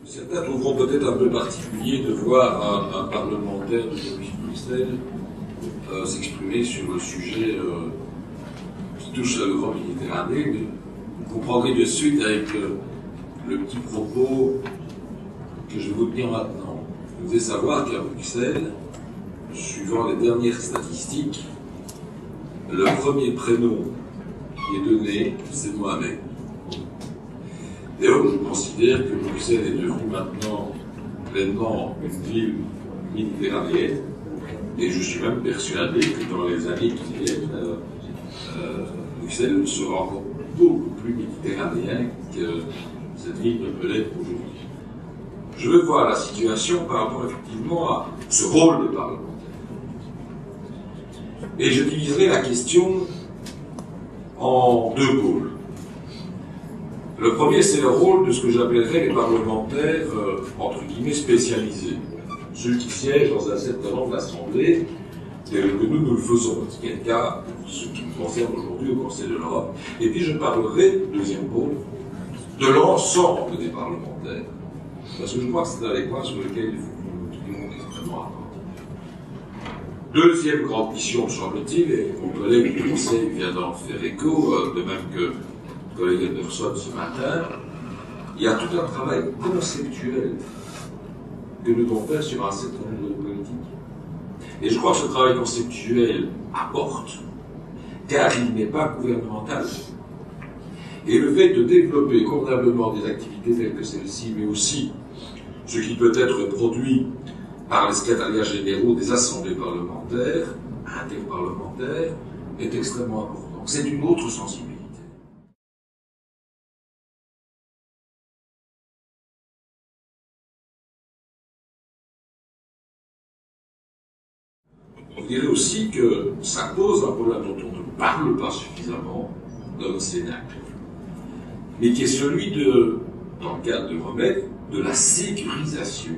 Certains trouveront peut-être un peu particulier de voir un parlementaire de Bruxelles s'exprimer sur le sujet qui touche à l'Europe méditerranée, mais vous comprendrez de suite avec le petit propos que je vais vous tenir maintenant. Vous devez savoir qu'à Bruxelles, suivant les dernières statistiques, le premier prénom qui est donné, c'est Mohamed. Et donc, je considère que Bruxelles est devenue maintenant pleinement une ville méditerranéenne, et je suis même persuadé que dans les années qui viennent, Bruxelles sera encore beaucoup plus méditerranéen que cette ville ne peut l'être aujourd'hui. Je veux voir la situation par rapport effectivement à ce rôle de parlementaire. Et je diviserai la question en deux pôles. Le premier, c'est le rôle de ce que j'appellerais les parlementaires, entre guillemets, spécialisés. Ceux qui siègent dans un certain nombre d'assemblées, que nous le faisons, ce qui est le cas de ce qui nous concerne aujourd'hui au Conseil de l'Europe. Et puis je parlerai, deuxième pôle, de l'ensemble des parlementaires. Parce que je crois que c'est un des points sur lesquels il faut que nous extrêmement attentifs. Deuxième grande mission, semble-t-il, et mon collègue du Conseil vient d'en faire écho, de même que le collègue Anderson ce matin, il y a tout un travail conceptuel que nous devons faire sur un certain nombre de politiques. Et je crois que ce travail conceptuel apporte, car il n'est pas gouvernemental. Et le fait de développer convenablement des activités telles que celle-ci, mais aussi ce qui peut être produit par les secrétariats généraux des assemblées parlementaires, interparlementaires, est extrêmement important. C'est une autre sensibilité. Je dirais aussi que ça pose un problème dont on ne parle pas suffisamment dans le Sénat, mais qui est celui de, dans le cadre de remède, de la sécurisation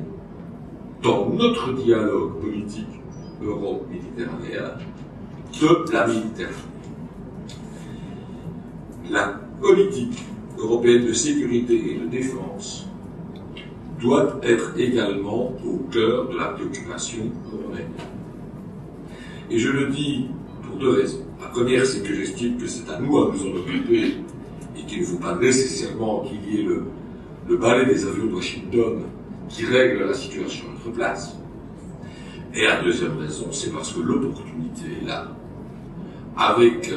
dans notre dialogue politique euro-méditerranéen de la Méditerranée. La politique européenne de sécurité et de défense doit être également au cœur de la préoccupation européenne. Et je le dis pour deux raisons. La première, c'est que j'estime que c'est à nous à nous en occuper et qu'il ne faut pas nécessairement qu'il y ait le balai des avions de Washington qui règle la situation à notre place. Et la deuxième raison, c'est parce que l'opportunité est là, avec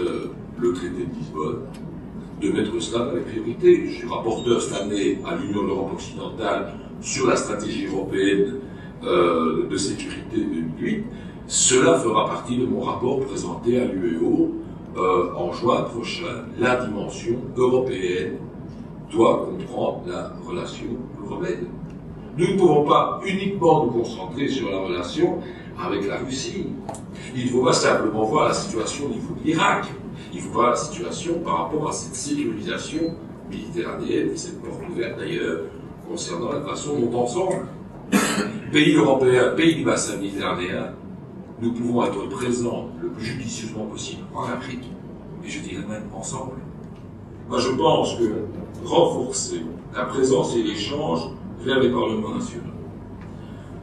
le traité de Lisbonne, de mettre cela dans les priorités. Je suis rapporteur cette année à l'Union de l'Europe occidentale sur la stratégie européenne de sécurité 2008. Cela fera partie de mon rapport présenté à l'UEO en juin prochain. La dimension européenne doit comprendre la relation européenne. Nous ne pouvons pas uniquement nous concentrer sur la relation avec la Russie. Il ne faut pas simplement voir la situation au niveau de l'Irak. Il faut voir la situation par rapport à cette sécurisation méditerranéenne, cette porte ouverte d'ailleurs, concernant la façon dont ensemble, pays européens, pays du bassin méditerranéen, nous pouvons être présents le plus judicieusement possible en Afrique, et je dirais même ensemble. Moi, je pense que renforcer la présence et l'échange vers les parlements nationaux,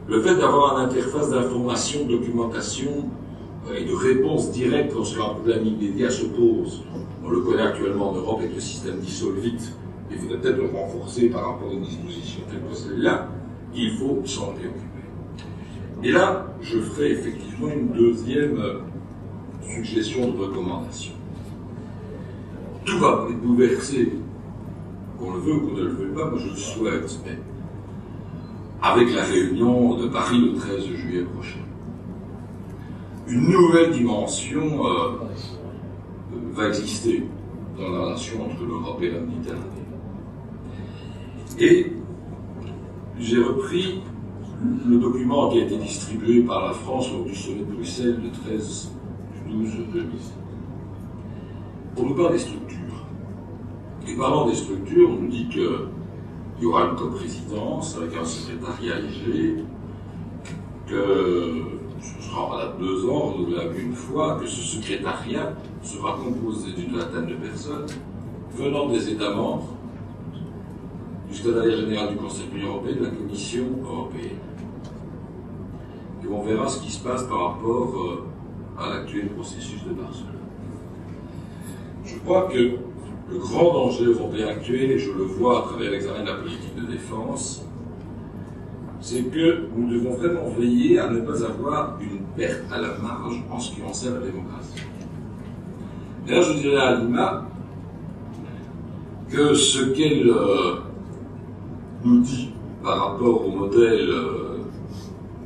le fait d'avoir une interface d'information, de documentation et de réponse directe lorsqu'un problème immédiat se pose, on le connaît actuellement en Europe avec le système d'Issolvit, il faudrait peut-être le renforcer par rapport à une disposition telle que celle-là, il faut s'en préoccuper. Et là, je ferai effectivement une deuxième suggestion de recommandation. Tout va être bouleversé, qu'on le veut ou qu'on ne le veuille pas, moi je le souhaite, mais avec la réunion de Paris le 13 juillet prochain. Une nouvelle dimension va exister dans la relation entre l'Europe et la Méditerranée. Et j'ai repris le document qui a été distribué par la France lors du sommet de Bruxelles le 13 du 12 2007. On nous parle des structures. Et parlant des structures, on nous dit qu'il y aura une coprésidence avec un secrétariat léger, que ce sera à 2 ans, renouvelable une fois, que ce secrétariat sera composé d'une vingtaine de personnes venant des États membres du secrétariat général du Conseil de l'Union européenne, de la Commission européenne. Et on verra ce qui se passe par rapport à l'actuel processus de Barcelone. Je crois que le grand danger européen actuel, et je le vois à travers l'examen de la politique de défense, c'est que nous devons vraiment veiller à ne pas avoir une perte à la marge en ce qui concerne la démocratie. D'ailleurs, je dirais à Lima que ce qu'elle nous dit par rapport au modèle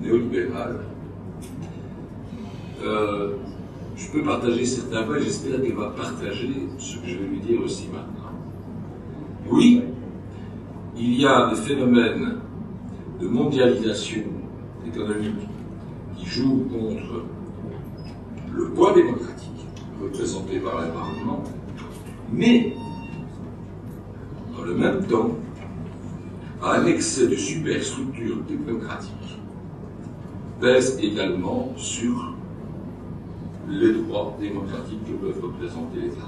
néolibéral, je peux partager certains points et j'espère qu'elle va partager ce que je vais lui dire aussi maintenant. Oui, il y a des phénomènes de mondialisation économique qui jouent contre le poids démocratique représenté par le Parlement, mais dans le même temps, un excès de superstructure démocratique pèse également sur les droits démocratiques que peuvent représenter les États.